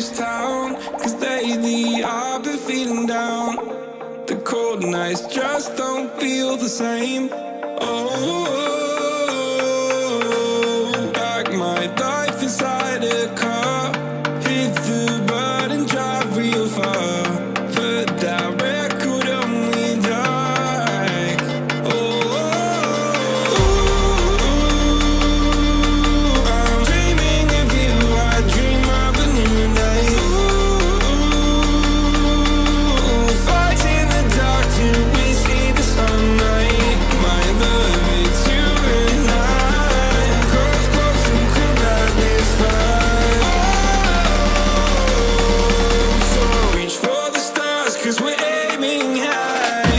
this town, 'cause lately I've been feeling down. The cold nights just don't feel the same. Oh, like my life inside a car. Hit the button, drive real far. Put that record on me like. Oh, I'm dreaming of you. I dream of a new day. Fight in the dark till we see the sunlight. My love, it's you and I. Close, close and could ride this fire. So reach for the stars, 'cause we're aiming high.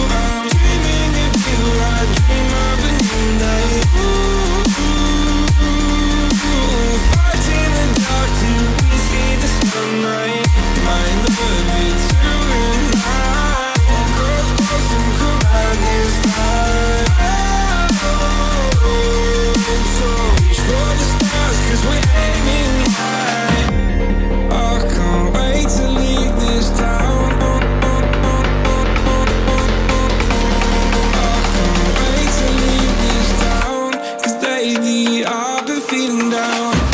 I'm dreaming of you. I dream of a new day. Fight in the dark till we see the sunlight. My love, it's you and I. Close, close and could ride this fire. So reach for the stars, 'cause we're aiming high. I can't wait to leave this town. I can't wait to leave this town, 'cause lately I've been feeling down.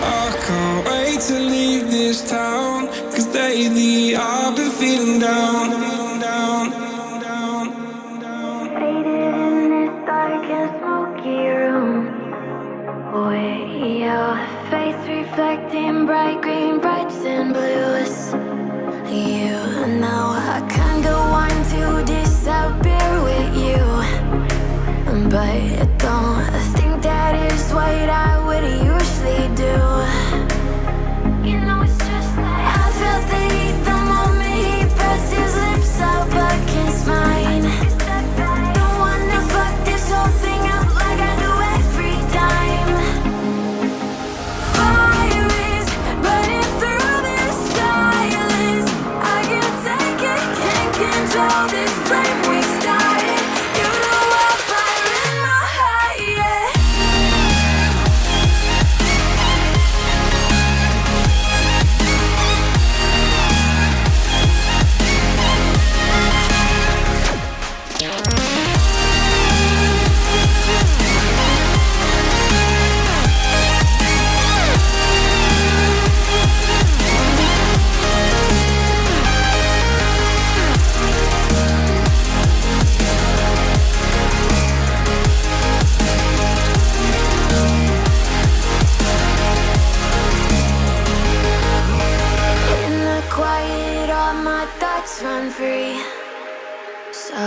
I can't wait to leave this town, 'cause lately I've been feeling down. Faded in this dark and smoky room, with your face reflecting bright green, brights and blues. You know I can't go on to disappear with you, but I don't think that is what I would usually do. You know it's just like I felt the heat the moment he pressed his lips up against mine. Don't wanna fuck this whole thing up like I do every time. Fire is burning through this silence. I can't take it, can't control this flame we started. You know I'm fire in my heart, yeah. In the quiet, all my thoughts run free. So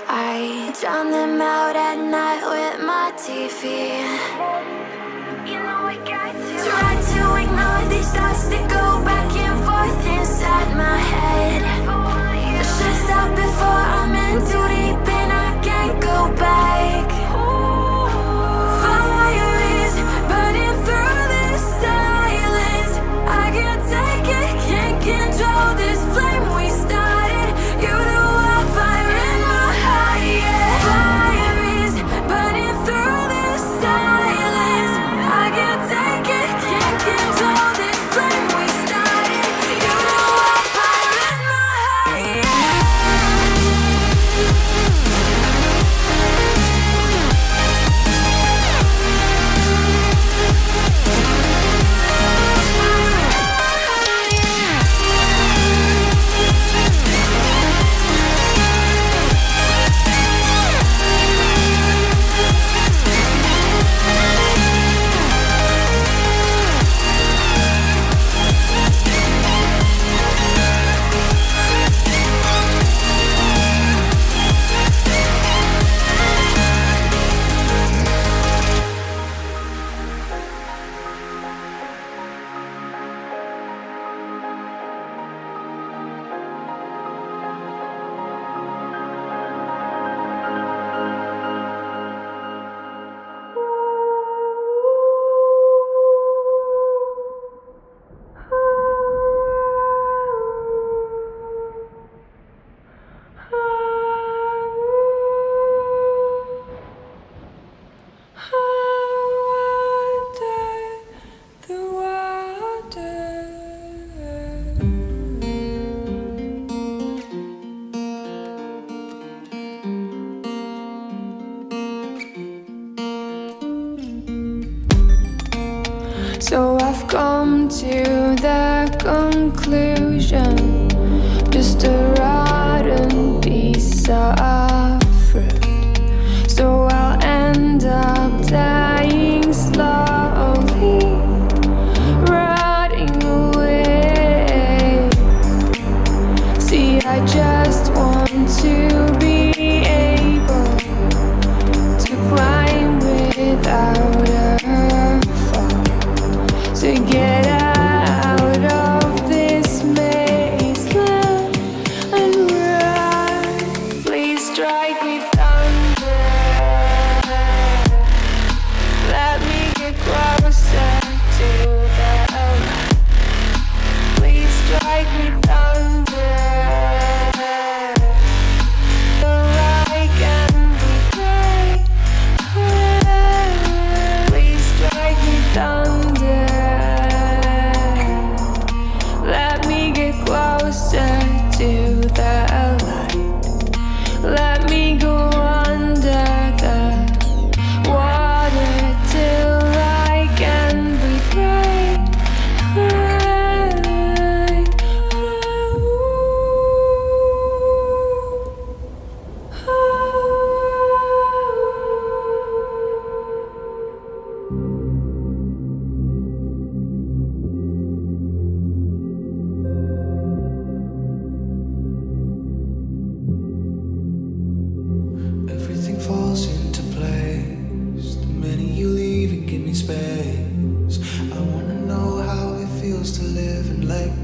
I drown them out at night with my TV. You know I got to try to ignore these thoughts that go back and forth inside my head. I should stop before I'm in too deep and I can't go back. Fire is burning through this silence. I can't take it, can't control this flame we started. You know I'm fire in my heart, yeah. Fire is burning through this silence.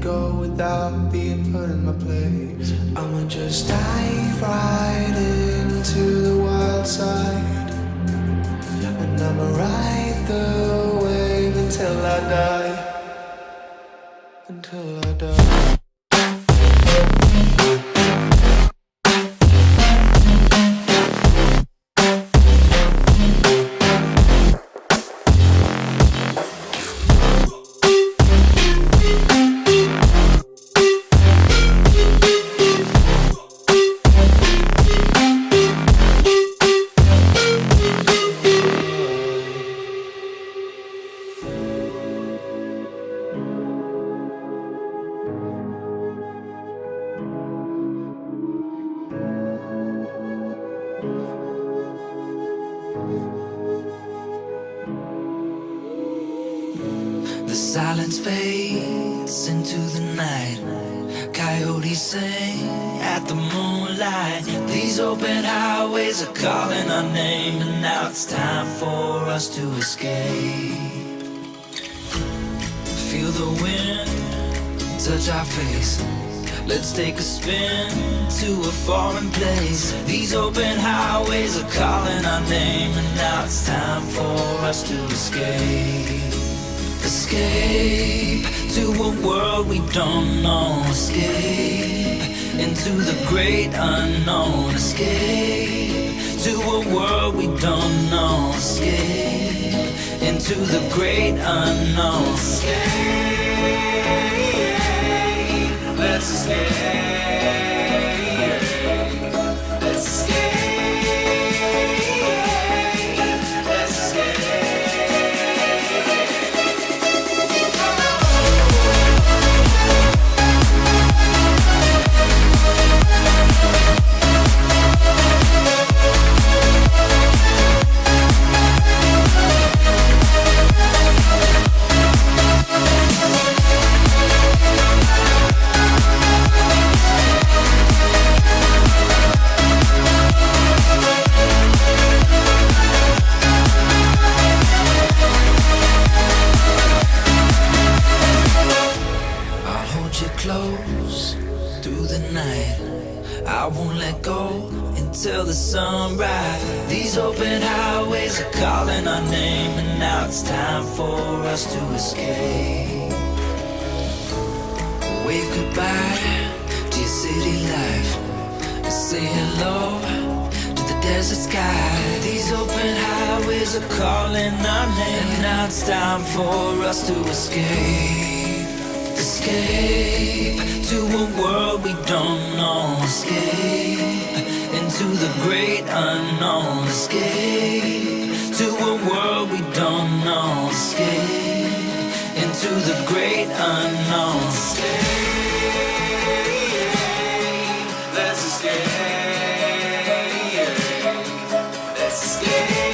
go without being put in my place. I'ma just dive right into the wild side, and I'ma ride the wave until I die. Until I die. Silence fades into the night. Coyotes sing at the moonlight. These open highways are calling our name, and now it's time for us to escape. Feel the wind touch our face. Let's take a spin to a foreign place. These open highways are calling our name, and now it's time for us to escape. Escape to a world we don't know. Escape into the great unknown. Escape to a world we don't know. Escape into the great unknown. Escape, let's escape. Let's escape. Close through the night, I won't let go until the sunrise. These open highways are calling our name, and now it's time for us to escape. Wave goodbye to your city life, and say hello to the desert sky. These open highways are calling our name, and now it's time for us to escape. Escape to a world we don't know. Escape into the great unknown. Escape to a world we don't know. Escape into the great unknown. Escape, let's escape. Let's escape.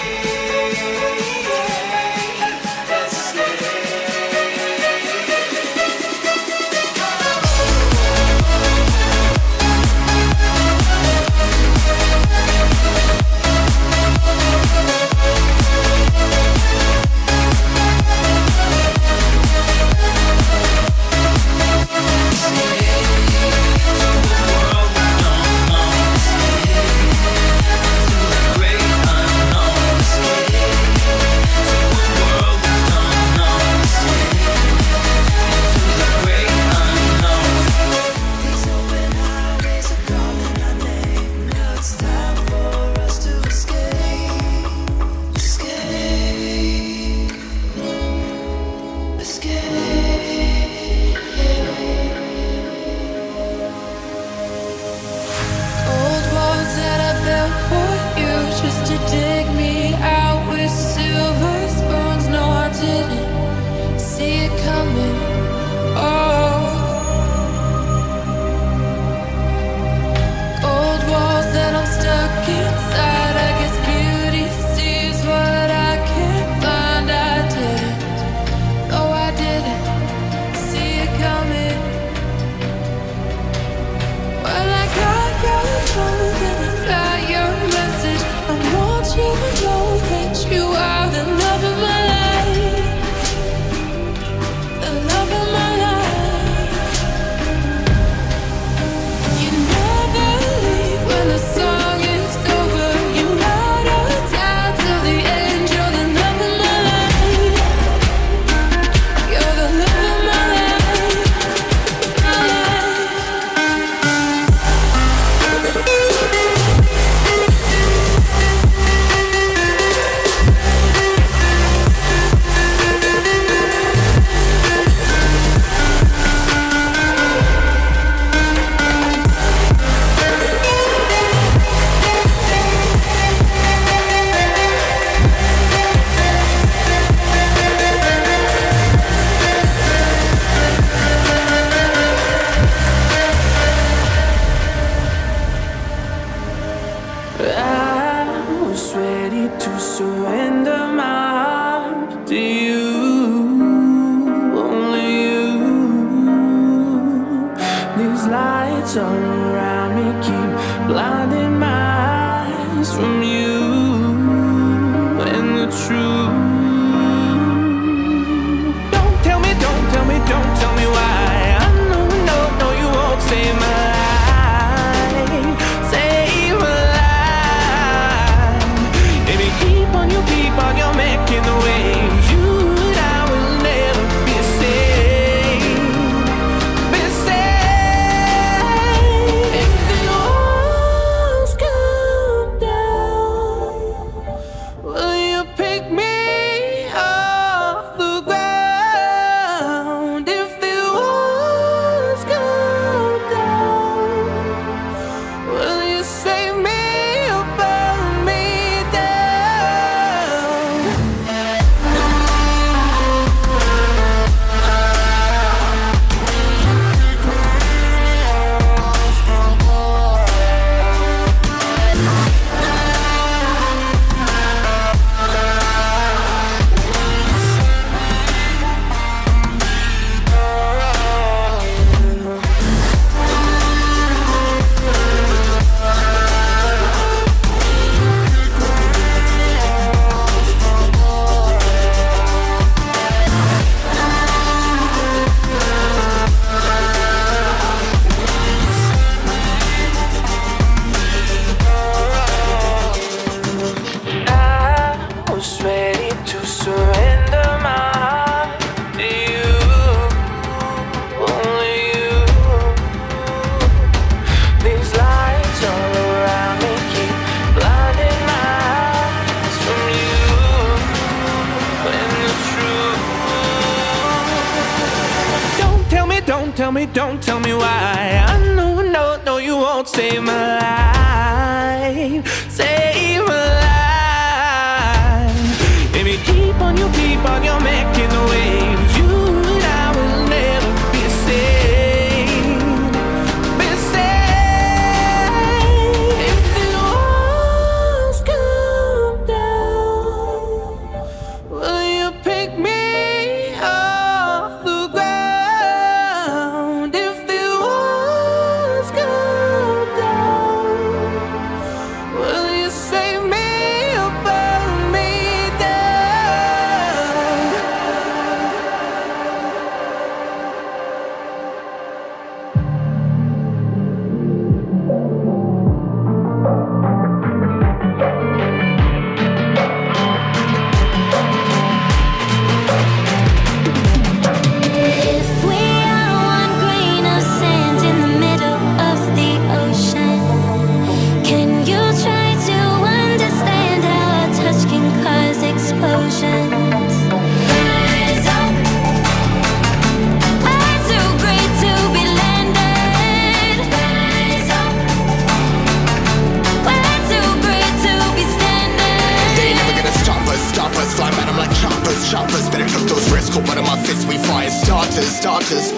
lights all around me keep blinding my eyes from you and the truth. Don't tell me, don't tell me, don't tell me why. I know, no, no, you won't save my life, save my life. Baby, keep on, you're making the waves. You and I will never be safe, be safe. If the walls come down, will you pick me off the ground? If the walls come down, will you save me or burn me down? I was ready to surrender my heart to you, only you. These lights all around me keep blinding my eyes from you and the truth. Don't tell me, don't tell me, don't tell me why. I know, no, no, you won't save my life, save my life. Baby, keep on, you're making the waves. You and I will never be safe, be safe. If the walls come down, will you pick me off the ground? If the walls come down, will you save me or burn me down? If we are one grain of sand in the middle of the ocean, can you try to understand how our touch can cause explosions? Rise up, we're too great to be landed. Rise up, we're too great to be standing. They ain't never gonna stop us, fly at 'em like choppers. Better took those risks, hold one of my fists, we fire starters.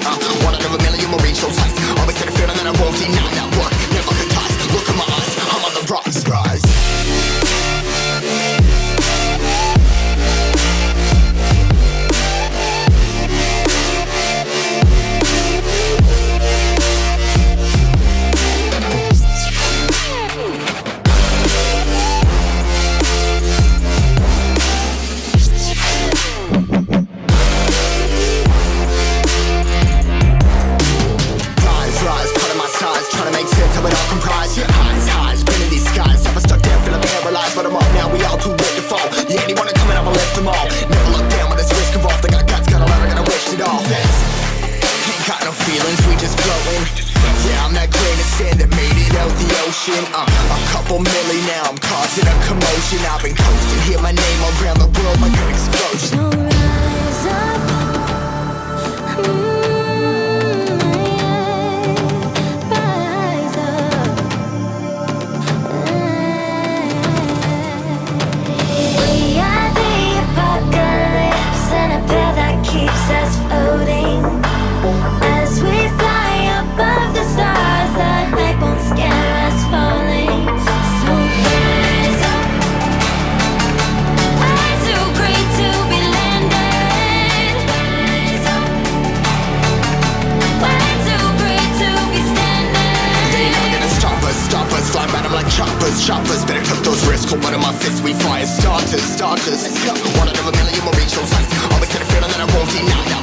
One out of a million will reach those heights. Always had a feeling that I won't deny that work, never could ties. Look in my eyes, I'm on the rise. Rise, cutting my size, trying to make sense of it all comprise. Your highs, been in these skies. I was stuck down, feeling paralyzed, but I'm up now, we all too late to fall. Yeah, anyone coming, I'ma lift them all. Never look down when there's risk involved. I got guts, got a lot, I gotta wish it all. Ain't got no feelings, we just floating. Yeah, I'm that grain of sand that made it out the ocean. A couple milli now, I'm causing a commotion. I've been coasting, hear my name around the world like an explosion. So rise up, rise up. We are the apocalypse and a path that keeps us floating. As we fly above the stars, the light won't scare us falling. So rise up, we're too great to be landed. Rise up, this, we fire starters. One out of a million will reach those heights. Always get a feeling that I won't deny.